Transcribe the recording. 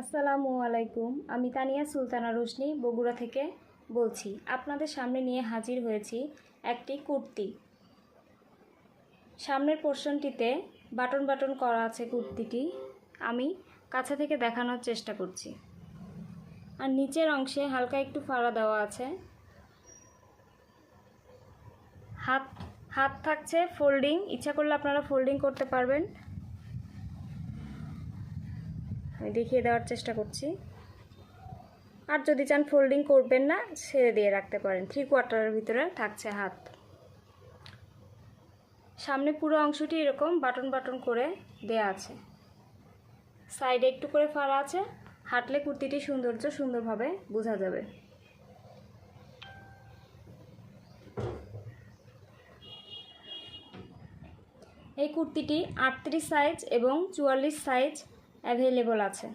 আসসালামু আলাইকুম। আমি তানিয়া সুলতানা রোশনি বগুড়া থেকে বলছি। আপনাদের সামনে নিয়ে হাজির হয়েছি একটি কুর্তি। সামনের পোর্শনটিতে বাটন বাটন করা আছে কুর্তিটি। আমি কাছে থেকে দেখানোর চেষ্টা করছি। আর নিচের অংশে হালকা একটু ফাড়া দেওয়া আছে। হাত থাকছে ফোল্ডিং, ইচ্ছা করলে আপনারা ফোল্ডিং করতে পারবেন। আমি দেখিয়ে দেওয়ার চেষ্টা করছি। আর যদি চান ফোল্ডিং করবেন না, ছেড়ে দিয়ে রাখতে পারেন। 3/4 ভিতরে থাকছে হাত। সামনে পুরো অংশটি এরকম বাটন বাটন করে দেয়া আছে, সাইডে একটু করে ফাড়া আছে। হাঁটলে কুর্তিটি সুন্দরভাবে বোঝা যাবে। এই কুর্তিটি 38 সাইজ এবং 44 সাইজ অ্যাভেলেবল আছে।